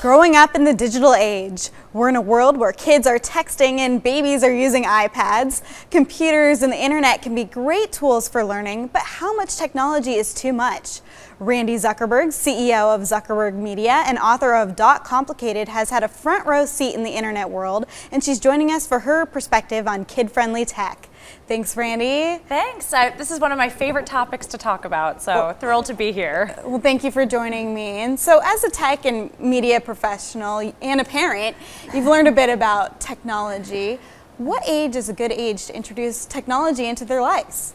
Growing up in the digital age, we're in a world where kids are texting and babies are using iPads. Computers and the internet can be great tools for learning, but how much technology is too much? Randy Zuckerberg, CEO of Zuckerberg Media and author of Complicated, has had a front row seat in the internet world, and she's joining us for her perspective on kid-friendly tech. Thanks, Randy. Thanks. This is one of my favorite topics to talk about, so thrilled to be here. Well, thank you for joining me. And so as a tech and media professional and a parent, you've learned a bit about technology. What age is a good age to introduce technology into their lives?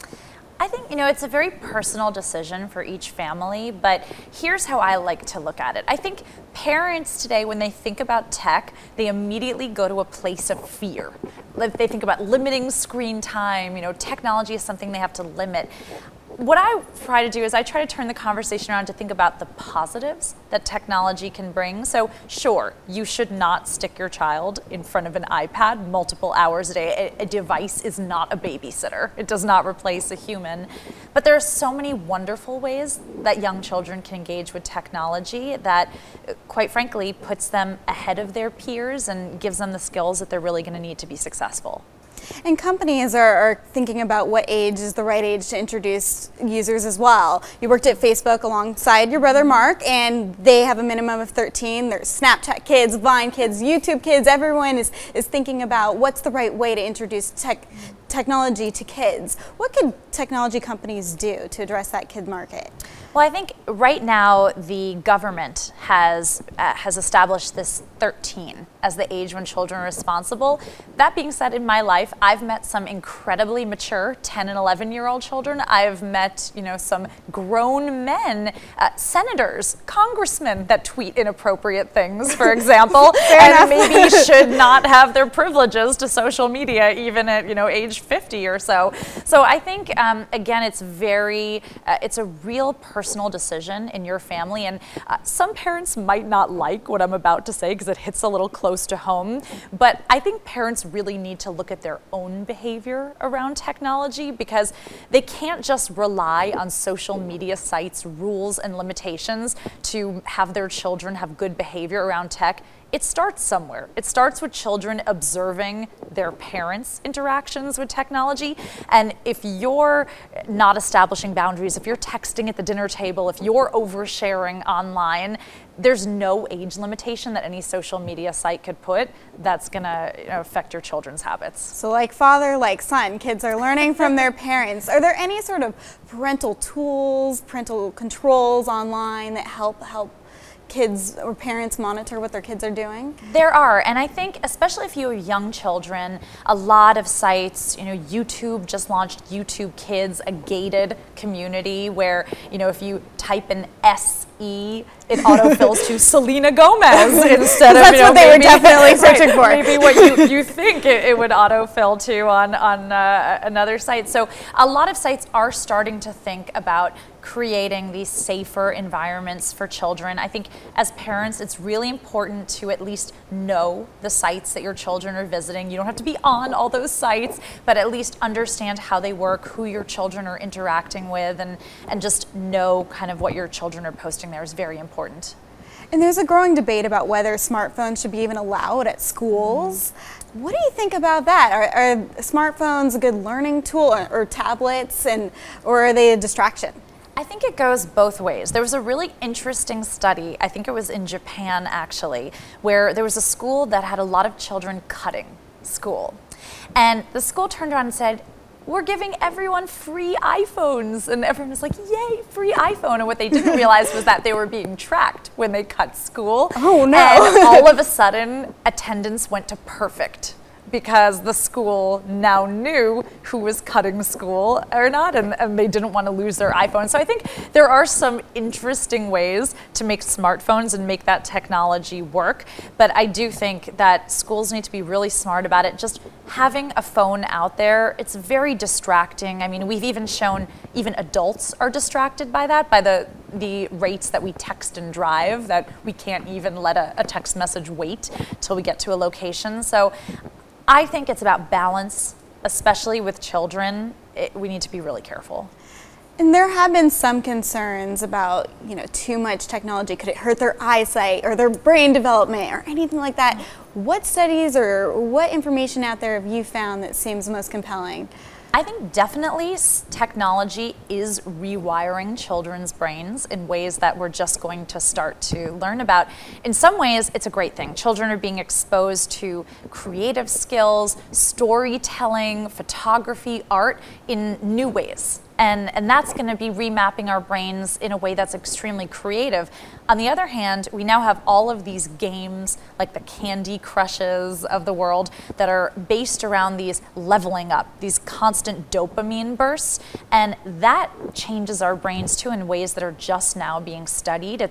I think, it's a very personal decision for each family, but here's how I like to look at it. I think parents today, when they think about tech, they immediately go to a place of fear. They think about limiting screen time, technology is something they have to limit. What I try to do is I try to turn the conversation around to think about the positives that technology can bring. So sure, you should not stick your child in front of an iPad multiple hours a day. A device is not a babysitter. It does not replace a human. But there are so many wonderful ways that young children can engage with technology that, quite frankly, puts them ahead of their peers and gives them the skills that they're really going to need to be successful. And companies are thinking about what age is the right age to introduce users as well. You worked at Facebook alongside your brother Mark, and they have a minimum of 13. There's Snapchat kids, Vine kids, YouTube kids. Everyone is thinking about what's the right way to introduce technology to kids. What could technology companies do to address that kid market? Well, I think right now the government has established this 13 as the age when children are responsible. That being said, in my life, I've met some incredibly mature 10 and 11-year-old children. I've met, some grown men, senators, congressmen that tweet inappropriate things, for example, and maybe should not have their privileges to social media even at, age 50 or so. So I think, again, it's a real personal decision in your family, and some parents might not like what I'm about to say because it hits a little close to home, but I think parents really need to look at their own behavior around technology, because they can't just rely on social media sites' rules and limitations to have their children have good behavior around tech. It starts somewhere. It starts with children observing their parents' interactions with technology. And if you're not establishing boundaries, if you're texting at the dinner table, if you're oversharing online, there's no age limitation that any social media site could put that's going to affect your children's habits. So like father, like son, kids are learning from their parents. Are there any sort of parental tools, parental controls online that help kids or parents monitor what their kids are doing? There are, and I think especially if you have young children, a lot of sites, YouTube just launched YouTube Kids, a gated community where, if you type in SE, it autofills to Selena Gomez instead of, that's what they were definitely searching for. Maybe what you think it would autofill to on another site. So a lot of sites are starting to think about creating these safer environments for children. I think as parents, it's really important to at least know the sites that your children are visiting. You don't have to be on all those sites, but at least understand how they work, who your children are interacting with, and just know kind of what your children are posting there is very important. And there's a growing debate about whether smartphones should be even allowed at schools. What do you think about that? Are smartphones a good learning tool, or tablets, or are they a distraction? I think it goes both ways. There was a really interesting study, I think it was in Japan actually, where there was a school that had a lot of children cutting school. And the school turned around and said, we're giving everyone free iPhones. And everyone was like, yay, free iPhone. And what they didn't realize was that they were being tracked when they cut school. Oh no. And all of a sudden, attendance went to perfect, because the school now knew who was cutting school or not, and they didn't want to lose their iPhone. So I think there are some interesting ways to make smartphones and make that technology work, but I do think that schools need to be really smart about it. Just having a phone out there, it's very distracting. I mean, we've even shown even adults are distracted by that, by the rates that we text and drive, that we can't even let a text message wait till we get to a location. So I think it's about balance, especially with children. We need to be really careful. And there have been some concerns about, too much technology. Could it hurt their eyesight or their brain development or anything like that? What studies or what information out there have you found that seems most compelling? I think definitely technology is rewiring children's brains in ways that we're just going to start to learn about. In some ways, it's a great thing. Children are being exposed to creative skills, storytelling, photography, art in new ways. And that's going to be remapping our brains in a way that's extremely creative. On the other hand, we now have all of these games, like the Candy Crushes of the world, that are based around these leveling up, these constant dopamine bursts. And that changes our brains too in ways that are just now being studied.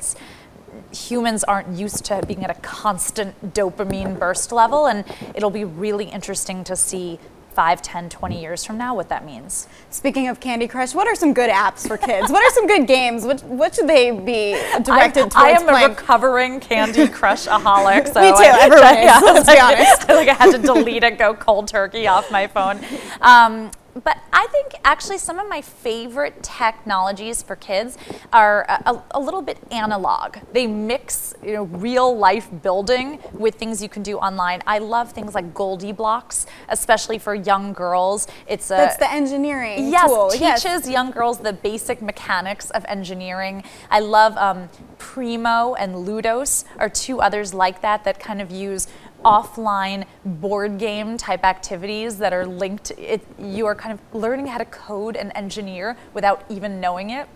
Humans aren't used to being at a constant dopamine burst level, and it'll be really interesting to see 5, 10, 20 years from now what that means. Speaking of Candy Crush, what are some good apps for kids? What are some good games? What should they be directed towards I am playing? a recovering Candy Crush-aholic. So Me too, everyone is, let's be honest. I had to delete it, go cold turkey off my phone. But I think actually some of my favorite technologies for kids are a little bit analog. They mix real life building with things you can do online. I love things like Goldie Blocks, especially for young girls. That's the engineering tool. Yes, teaches young girls the basic mechanics of engineering. I love Primo and Ludos are two others like that kind of use offline board game type activities that are linked. You are kind of learning how to code and engineer without even knowing it.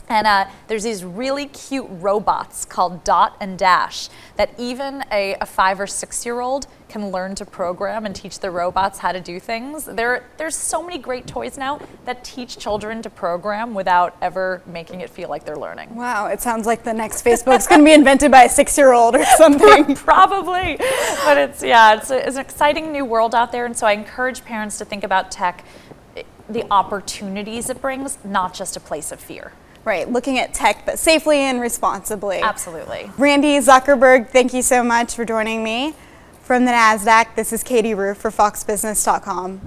And there's these really cute robots called Dot and Dash that even a 5 or 6 year old can learn to program and teach the robots how to do things. There's so many great toys now that teach children to program without ever making it feel like they're learning. Wow, it sounds like the next Facebook's going to be invented by a 6-year-old or something. Probably, but it's an exciting new world out there, and so I encourage parents to think about tech, the opportunities it brings, not just a place of fear. Right, looking at tech, but safely and responsibly. Absolutely. Randy Zuckerberg, thank you so much for joining me. From the NASDAQ, this is Katie Roof for FoxBusiness.com.